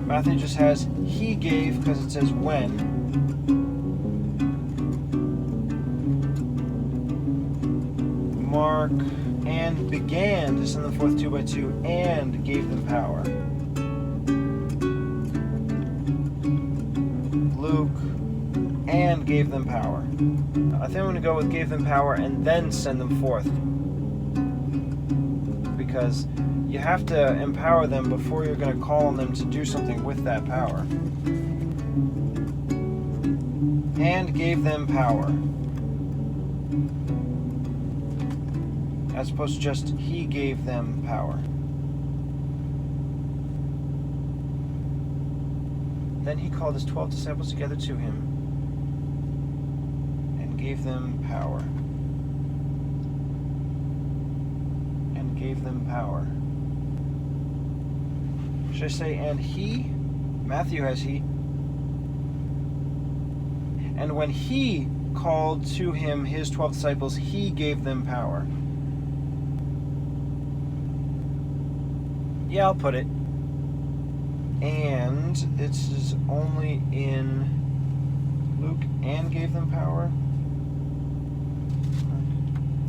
Matthew just has he gave because it says when. Mark and began to send them forth 2 by 2 and gave them power. Luke and gave them power. I think I'm going to go with gave them power and then send them forth, because you have to empower them before you're going to call on them to do something with that power. And gave them power, as opposed to just he gave them power. Then he called his 12 disciples together to him and gave them power. And gave them power. Should I say and he? Matthew has he. And when he called to him his 12 disciples, he gave them power. Yeah, I'll put it. And this is only in Luke and gave them power?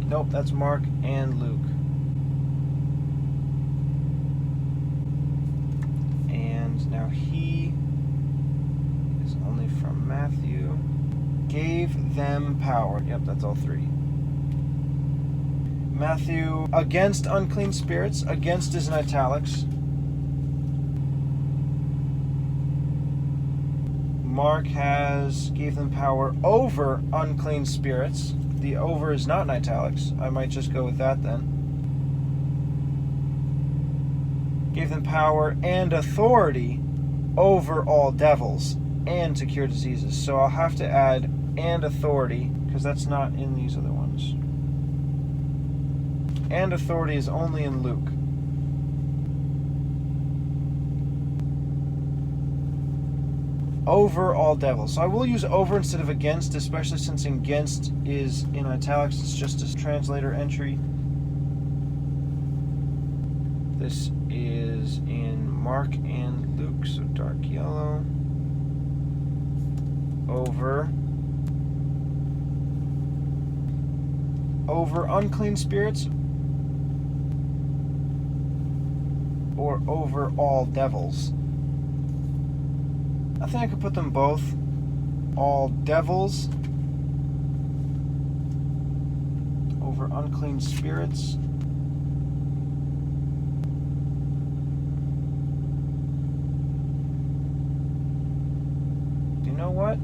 Nope, that's Mark and Luke. And now he is only from Matthew. Gave them power. Yep, that's all three. Matthew, against unclean spirits. Against is in italics. Mark has gave them power over unclean spirits. The over is not in italics. I might just go with that then. Gave them power and authority over all devils and to cure diseases. So I'll have to add and authority because that's not in these other ones. And authority is only in Luke. Over all devils. So I will use over instead of against, especially since against is in italics. It's just a translator entry. This is in Mark and Luke, so dark yellow. Over unclean spirits or over all devils. I think I could put them both. All devils over unclean spirits. You know what?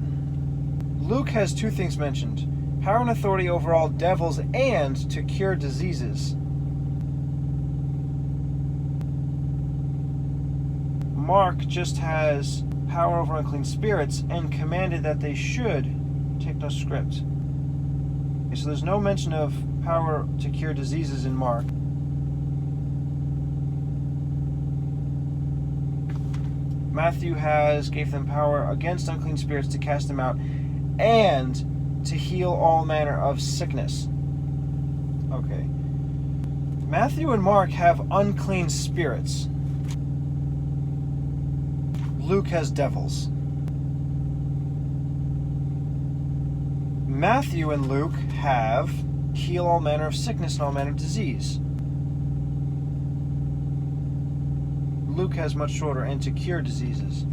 Luke has two things mentioned. Power and authority over all devils and to cure diseases. Mark just has power over unclean spirits and commanded that they should take no script. Okay, so there's no mention of power to cure diseases in Mark. Matthew gave them power against unclean spirits to cast them out and to heal all manner of sickness. Okay. Matthew and Mark have unclean spirits. Luke has devils. Matthew and Luke have heal all manner of sickness and all manner of disease. Luke has much shorter and to cure diseases.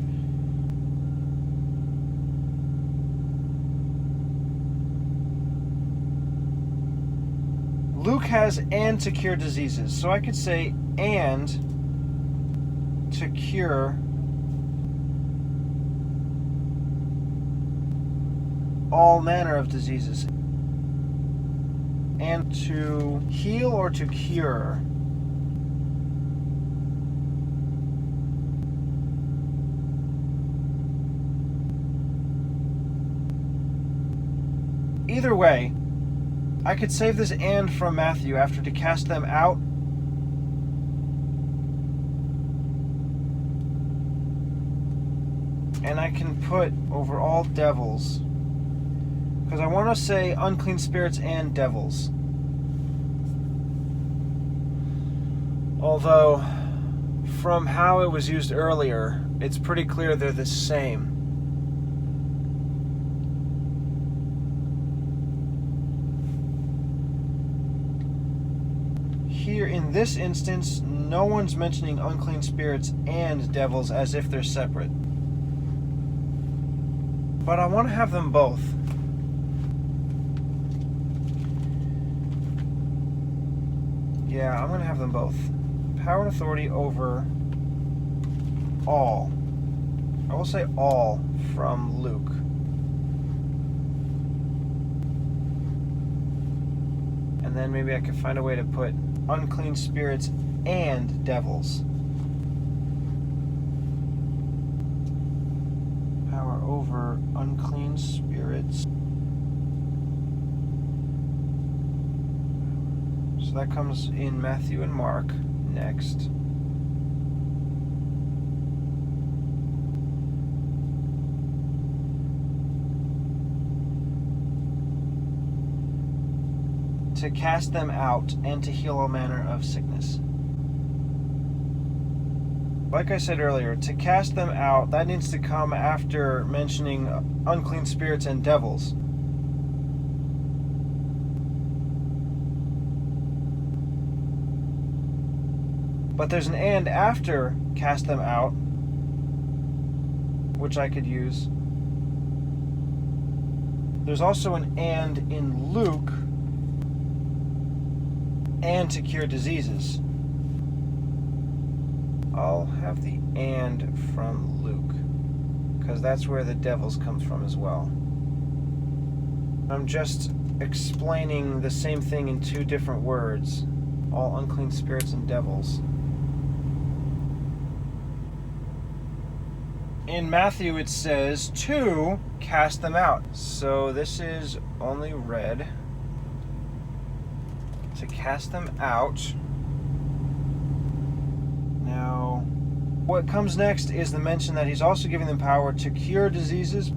Luke has and to cure diseases. So I could say and to cure all manner of diseases. And to heal or to cure. Either way, I could save this and from Matthew after to cast them out. And I can put over all devils. Because I want to say unclean spirits and devils. Although, from how it was used earlier, it's pretty clear they're the same. Here in this instance, no one's mentioning unclean spirits and devils as if they're separate. But I want to have them both. Yeah, I'm going to have them both. Power and authority over all. I will say all from Luke. And then maybe I could find a way to put unclean spirits and devils. Power over unclean spirits. So that comes in Matthew and Mark next. To cast them out and to heal all manner of sickness. Like I said earlier, to cast them out, that needs to come after mentioning unclean spirits and devils. But there's an and after cast them out, which I could use. There's also an and in Luke, and to cure diseases. I'll have the and from Luke, because that's where the devils comes from as well. I'm just explaining the same thing in two different words. All unclean spirits and devils. In Matthew it says to cast them out. So this is only red. To cast them out. Now, what comes next is the mention that he's also giving them power to cure diseases.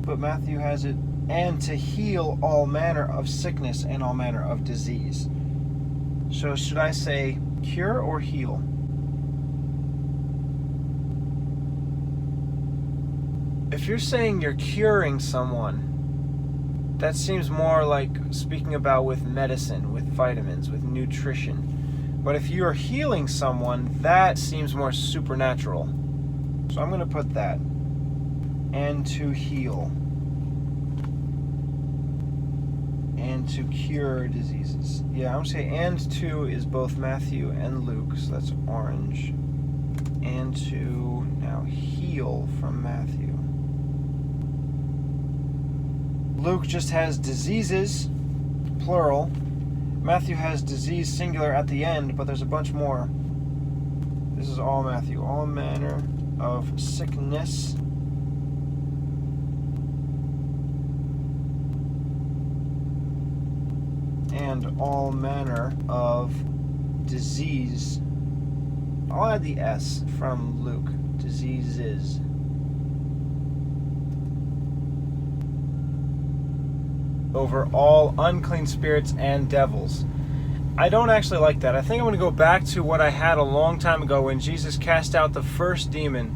But Matthew has it, and to heal all manner of sickness and all manner of disease. So should I say cure or heal? If you're saying you're curing someone, that seems more like speaking about with medicine, with vitamins, with nutrition. But if you're healing someone, that seems more supernatural. So I'm going to put that. And to heal. And to cure diseases. Yeah, I'm going to say and to is both Matthew and Luke, so that's orange. And to now heal from Matthew. Luke just has diseases, plural. Matthew has disease, singular, at the end, but there's a bunch more. This is all Matthew. All manner of sickness. And all manner of disease. I'll add the S from Luke. Diseases. Over all unclean spirits and devils. I don't actually like that. I think I'm going to go back to what I had a long time ago when Jesus cast out the first demon.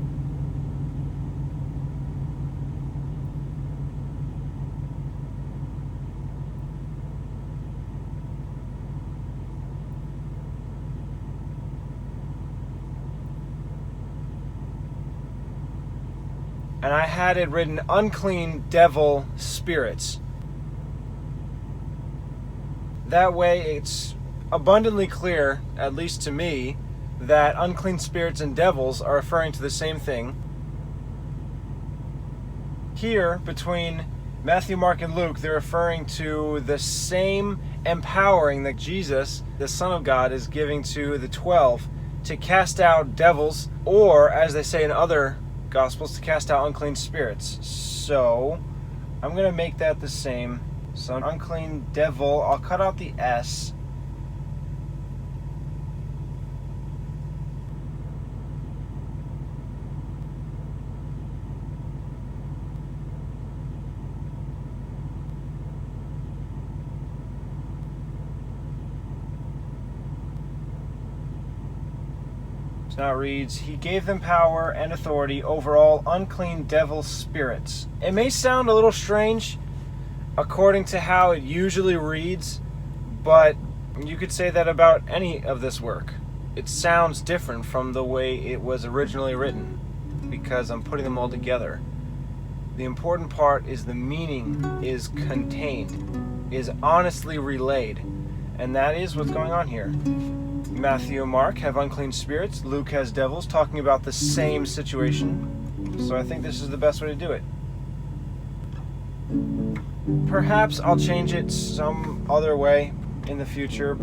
And I had it written unclean devil spirits. That way it's abundantly clear, at least to me, that unclean spirits and devils are referring to the same thing. Here, between Matthew, Mark, and Luke, they're referring to the same empowering that Jesus, the Son of God, is giving to the 12 to cast out devils, or, as they say in other Gospels, to cast out unclean spirits. So, I'm going to make that the same. So an unclean devil, I'll cut out the S. So now it reads, he gave them power and authority over all unclean devil spirits. It may sound a little strange according to how it usually reads, but you could say that about any of this work. It sounds different from the way it was originally written because I'm putting them all together. The important part is the meaning is contained, is honestly relayed, and that is what's going on here. Matthew and Mark have unclean spirits, Luke has devils, talking about the same situation, so I think this is the best way to do it. Perhaps I'll change it some other way in the future.